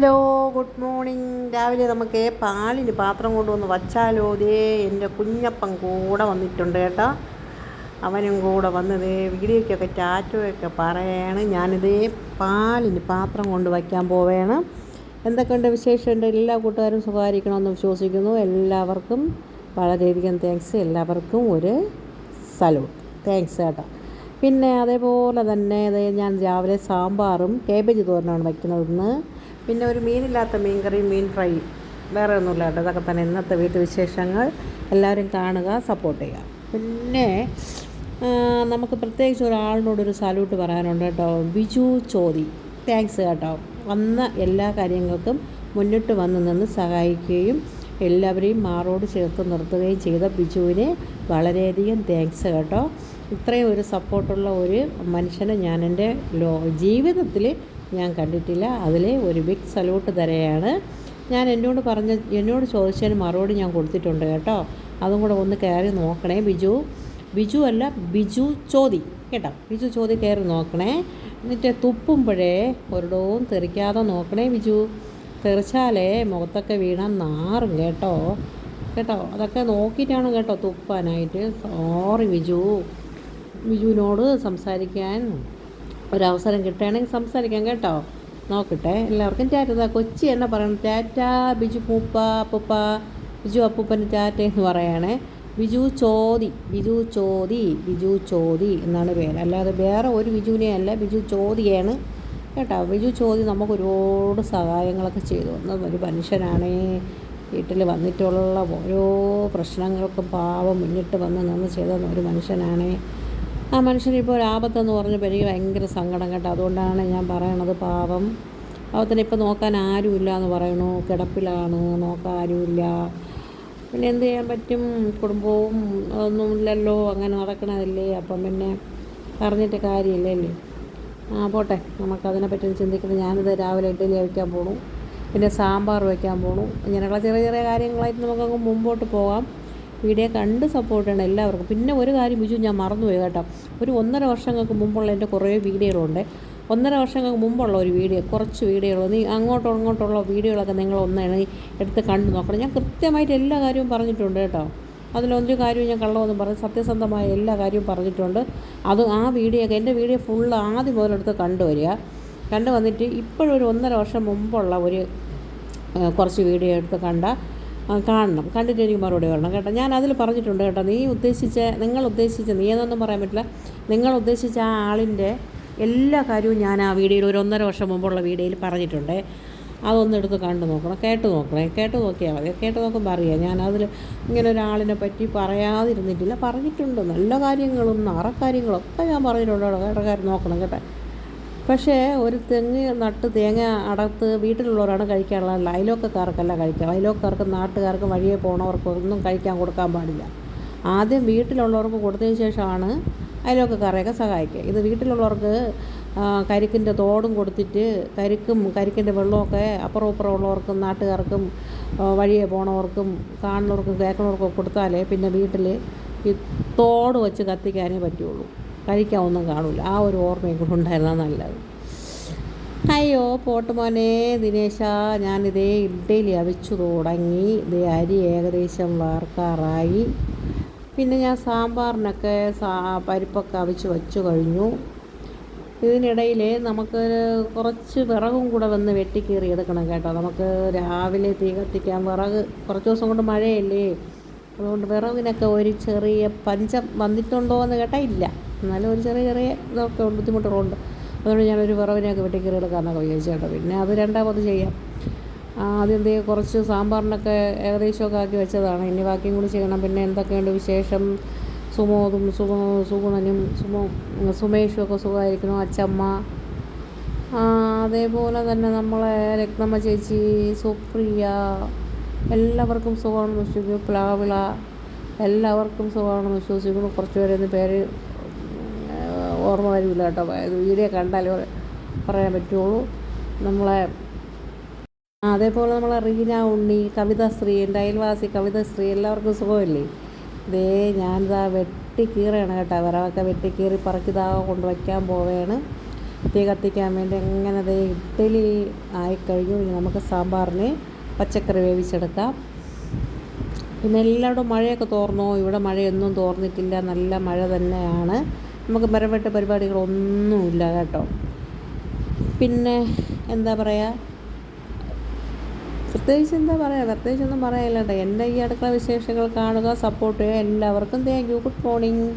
Hello, good morning. രാവിലെ നമുക്ക് പാലിന് പാത്രം കൊണ്ടുവന്ന് വച്ചാലോ? ദേ എൻ്റെ കുഞ്ഞപ്പൻ കൂടെ വന്നിട്ടുണ്ട് കേട്ടോ. അവനും കൂടെ വന്നത് വീഡിയോയ്ക്കൊക്കെ ടാറ്റോയൊക്കെ പറയാണ്. ഞാനിതേ പാലിന് പാത്രം കൊണ്ട് വയ്ക്കാൻ പോവുകയാണ്. എന്തൊക്കെയുണ്ട് വിശേഷമുണ്ട്? എല്ലാ കൂട്ടുകാരും സുഖമായിരിക്കണമെന്ന് വിശ്വസിക്കുന്നു. എല്ലാവർക്കും വളരെയധികം താങ്ക്സ്. എല്ലാവർക്കും ഒരു സല്യൂട്ട്. താങ്ക്സ് കേട്ടോ. പിന്നെ അതേപോലെ തന്നെ ഞാൻ രാവിലെ സാമ്പാറും കേബേജ് തോരനാണ് വയ്ക്കുന്നതെന്ന്. പിന്നെ ഒരു മീനില്ലാത്ത മീൻ കറിയും മീൻ ഫ്രൈ, വേറെ ഒന്നുമില്ല കേട്ടോ. ഇതൊക്കെ തന്നെ ഇന്നത്തെ വീട്ടു വിശേഷങ്ങൾ. എല്ലാവരും കാണുക, സപ്പോർട്ട് ചെയ്യുക. പിന്നെ നമുക്ക് പ്രത്യേകിച്ച് ഒരാളിനോടൊരു സല്യൂട്ട് പറയാനുണ്ട് കേട്ടോ. ബിജു ചോദി, താങ്ക്സ് കേട്ടോ. വന്ന എല്ലാ കാര്യങ്ങൾക്കും മുന്നിട്ട് വന്ന് നിന്ന് സഹായിക്കുകയും എല്ലാവരെയും മാറോട് ചേർത്ത് നിർത്തുകയും ചെയ്ത ബിജുവിനെ വളരെയധികം താങ്ക്സ് കേട്ടോ. ഇത്രയും ഒരു സപ്പോർട്ടുള്ള ഒരു മനുഷ്യനെ ഞാൻ എൻ്റെ ജീവിതത്തിൽ ഞാൻ കണ്ടിട്ടില്ല. അതിൽ ഒരു ബിഗ് സല്യൂട്ട് തരെയാണ്. ഞാൻ എന്നോട് ചോദിച്ചതിന് മറുപടി ഞാൻ കൊടുത്തിട്ടുണ്ട് കേട്ടോ. അതും കൂടെ ഒന്ന് കയറി നോക്കണേ. ബിജു അല്ല, ബിജു ചോദി കേട്ടോ. ബിജു ചോദി കയറി നോക്കണേ. എന്നിട്ട് തുപ്പുമ്പോഴേ ഒരിടവും തെറിക്കാതെ നോക്കണേ ബിജു. തെറിച്ചാലേ മുഖത്തൊക്കെ വീണാൽ നാറും കേട്ടോ. അതൊക്കെ നോക്കിയിട്ടാണ് കേട്ടോ തുപ്പാനായിട്ട്. സോറി ബിജുവിനോട് സംസാരിക്കാൻ ഒരവസരം കിട്ടുകയാണെങ്കിൽ സംസാരിക്കാം കേട്ടോ. നോക്കട്ടെ. എല്ലാവർക്കും ടാറ്റ. കൊച്ചി എന്നെ പറയണം ടാറ്റ. ബിജു പൂപ്പ അപ്പൂപ്പ, ബിജു അപ്പൂപ്പന് ടാറ്റ എന്ന് പറയുകയാണേ. ബിജു ചോദി എന്നാണ് പേര്. അല്ലാതെ വേറെ ഒരു ബിജുവിനെ അല്ല, ബിജു ചോദിയാണ് കേട്ടോ. ബിജു ചോദി നമുക്ക് ഒരുപാട് സഹായങ്ങളൊക്കെ ചെയ്തു വന്ന ഒരു മനുഷ്യനാണ്. വീട്ടിൽ വന്നിട്ടുള്ള ഓരോ പ്രശ്നങ്ങൾക്കും പാവം മുന്നിട്ട് വന്ന് നിന്ന് ചെയ്ത ഒരു മനുഷ്യനാണ്. ആ മനുഷ്യനിപ്പോൾ ഒരു ആപത്തെന്ന് പറഞ്ഞപ്പോൾ എനിക്ക് ഭയങ്കര സങ്കടം കേട്ടോ. അതുകൊണ്ടാണ് ഞാൻ പറയണത്. പാവത്തിന് ഇപ്പോൾ നോക്കാൻ ആരുമില്ല എന്ന് പറയണു. കിടപ്പിലാണ്, നോക്കാൻ ആരുമില്ല. പിന്നെ എന്ത് ചെയ്യാൻ പറ്റും? കുടുംബവും ഒന്നുമില്ലല്ലോ, അങ്ങനെ നടക്കണതല്ലേ. അപ്പം പിന്നെ പറഞ്ഞിട്ട് കാര്യമില്ലല്ലേ. പോട്ടെ, നമുക്കതിനെപ്പറ്റി ചിന്തിക്കുന്നത്. ഞാനിത് രാവിലെ ഇഡ്ഡലി വയ്ക്കാൻ പോണു, പിന്നെ സാമ്പാർ വയ്ക്കാൻ പോണു. ഇങ്ങനെയുള്ള ചെറിയ ചെറിയ കാര്യങ്ങളായിട്ട് നമുക്കങ്ങ് മുമ്പോട്ട് പോകാം. വീഡിയോ കണ്ട് സപ്പോർട്ട് ചെയ്യണം എല്ലാവർക്കും. പിന്നെ ഒരു കാര്യം ബിജു ഞാൻ മറന്നുപോയി കേട്ടോ. ഒരു 1.5 വർഷങ്ങൾക്ക് മുമ്പുള്ള എൻ്റെ കുറേ വീഡിയോകളുണ്ട്. 1.5 വർഷങ്ങൾക്ക് മുമ്പുള്ള ഒരു വീഡിയോ, കുറച്ച് വീഡിയോകൾ. നീ അങ്ങോട്ടുള്ള വീഡിയോകളൊക്കെ നിങ്ങളൊന്ന് എടുത്ത് കണ്ടു നോക്കണം. ഞാൻ കൃത്യമായിട്ട് എല്ലാ കാര്യവും പറഞ്ഞിട്ടുണ്ട് കേട്ടോ. അതിലൊരു കാര്യവും ഞാൻ കള്ളമൊന്നും പറഞ്ഞ് സത്യസന്ധമായ എല്ലാ കാര്യവും പറഞ്ഞിട്ടുണ്ട്. അത് ആ വീഡിയോയൊക്കെ എൻ്റെ വീഡിയോ ഫുള്ള് ആദ്യം മുതലെടുത്ത് കണ്ടു വന്നിട്ട് ഇപ്പോഴൊരു 1.5 വർഷം മുമ്പുള്ള ഒരു കുറച്ച് വീഡിയോ എടുത്ത് കാണണം. കണ്ടിട്ട് എനിക്ക് മറുപടി വരണം കേട്ടോ. ഞാൻ അതിൽ പറഞ്ഞിട്ടുണ്ട് കേട്ടോ. നിങ്ങൾ ഉദ്ദേശിച്ച നീ എന്നൊന്നും പറയാൻ പറ്റില്ല. നിങ്ങൾ ഉദ്ദേശിച്ച ആ ആളിൻ്റെ എല്ലാ കാര്യവും ഞാൻ ആ വീഡിയോയിൽ ഒരു 1.5 വർഷം മുമ്പുള്ള വീഡിയോയിൽ പറഞ്ഞിട്ടുണ്ട്. അതൊന്നെടുത്ത് കേട്ട് നോക്കിയാൽ മതി. കേട്ട് നോക്കുമ്പോൾ അറിയാം. ഞാൻ അതിൽ ഇങ്ങനെ ഒരാളിനെ പറ്റി പറയാതിരുന്നിട്ടില്ല. പറഞ്ഞിട്ടുണ്ട്. നല്ല കാര്യങ്ങളും നാറക്കാര്യങ്ങളും ഒക്കെ ഞാൻ പറഞ്ഞിട്ടുണ്ട് കേട്ടോ. കാര്യം നോക്കണം കേട്ടോ. പക്ഷേ ഒരു തെങ്ങ് നട്ട് തേങ്ങ അടത്ത് വീട്ടിലുള്ളവരാണ് കഴിക്കാനുള്ളത്. അയലോക്കക്കാർക്കല്ല കഴിക്കുക. അയലോക്കക്കാർക്കും നാട്ടുകാർക്കും വഴിയെ പോണവർക്കും ഒന്നും കഴിക്കാൻ കൊടുക്കാൻ പാടില്ല. ആദ്യം വീട്ടിലുള്ളവർക്ക് കൊടുത്തതിന് ശേഷമാണ് അയലോക്കക്കാരെയൊക്കെ സഹായിക്കുക. ഇത് വീട്ടിലുള്ളവർക്ക് കരിക്കിൻ്റെ തോടും കൊടുത്തിട്ട് കരിക്കിൻ്റെ വെള്ളമൊക്കെ അപ്പുറം ഉള്ളവർക്കും നാട്ടുകാർക്കും വഴിയെ പോണവർക്കും കാണുന്നവർക്കും കേൾക്കുന്നവർക്കും കൊടുത്താലേ പിന്നെ വീട്ടിൽ ഈ തോട് വെച്ച് കത്തിക്കാനേ പറ്റുള്ളൂ. കഴിക്കാൻ ഒന്നും കാണില്ല. ആ ഒരു ഓർമ്മയും കൂടെ ഉണ്ടായിരുന്നാൽ നല്ലത്. അയ്യോ പോട്ട് മോനെ ദിനേശ, ഞാനിതേ ഇഡ്ഡലി അവിച്ചു തുടങ്ങി. ഇതേ അരി ഏകദേശം വാർക്കാറായി. പിന്നെ ഞാൻ സാമ്പാറിനൊക്കെ പരിപ്പൊക്കെ അവിച്ച് വെച്ചു കഴിഞ്ഞു. ഇതിനിടയിൽ നമുക്ക് കുറച്ച് വിറകും കൂടെ വന്ന് വെട്ടിക്കീറി എടുക്കണം കേട്ടോ. നമുക്ക് രാവിലെ തീ കത്തിക്കാൻ വിറക് കുറച്ച് ദിവസം കൊണ്ട് മഴയല്ലേ, അതുകൊണ്ട് വിറകിനൊക്കെ ഒരു ചെറിയ പഞ്ചം വന്നിട്ടുണ്ടോ എന്ന് കേട്ടാൽ ഇല്ല. എന്നാലും ഒരു ചെറിയ ഇതൊക്കെ ബുദ്ധിമുട്ടുകളുണ്ട്. അതുകൊണ്ട് ഞാനൊരു വിറവിനെയൊക്കെ വെട്ടിക്കീറി എടുക്കാമെന്നൊക്കെ വിചാരിച്ചു കേട്ടോ. പിന്നെ അത് രണ്ടാമത് ചെയ്യാം. ആദ്യം കുറച്ച് സാമ്പാറിനൊക്കെ ഏകദേശമൊക്കെ ആക്കി വെച്ചതാണ്. ഇനി ബാക്കിയും കൂടി ചെയ്യണം. പിന്നെ എന്തൊക്കെയുണ്ട് വിശേഷം? സുഗുണനും സുമേഷും ഒക്കെ സുഖമായിരിക്കുന്നു. അച്ചമ്മ, അതേപോലെ തന്നെ നമ്മളെ രത്നമ്മ ചേച്ചി, സുപ്രിയ, എല്ലാവർക്കും സുഖമാണെന്ന് വിശ്വസിക്കുന്നു. പ്ലാവിള, എല്ലാവർക്കും സുഖമാണെന്ന് വിശ്വസിക്കുന്നു. കുറച്ച് പേരൊന്നും പേര് ഓർമ്മ വരില്ല കേട്ടോ. വീഡിയോ കണ്ടാലേ പറയാൻ പറ്റുള്ളൂ. അതേപോലെ നമ്മളെ റീന ഉണ്ണി, കവിതശ്രീ, എൻ്റെ അയൽവാസി കവിതശ്രീ, എല്ലാവർക്കും സുഖമല്ലേ? ഞാനിതാ വെട്ടിക്കീറയാണ് കേട്ടോ. വിറകൊക്കെ വെട്ടിക്കീറി പറക്കിതാ കൊണ്ട് വയ്ക്കാൻ പോവുകയാണ്. തീ കത്തിക്കാൻ വേണ്ടി അങ്ങനെ ദേ ഇഡ്ഡലി ആയിക്കഴിഞ്ഞു. ഇനി നമുക്ക് സാമ്പാറിന് പച്ചക്കറി വേവിച്ചെടുക്കാം. പിന്നെ എല്ലായിടും മഴയൊക്കെ തോർന്നോ? ഇവിടെ മഴയൊന്നും തോർന്നിട്ടില്ല, നല്ല മഴ തന്നെയാണ്. നമുക്ക് മരംവെട്ട് പരിപാടികളൊന്നുമില്ല കേട്ടോ. പിന്നെ എന്താ പറയുക, പ്രത്യേകിച്ചൊന്നും പറയാനില്ല കേട്ടോ. എൻ്റെ ഈ അടുക്കള വിശേഷങ്ങൾ കാണുക, സപ്പോർട്ട് ചെയ്യുക. എല്ലാവർക്കും താങ്ക് യു. Good morning.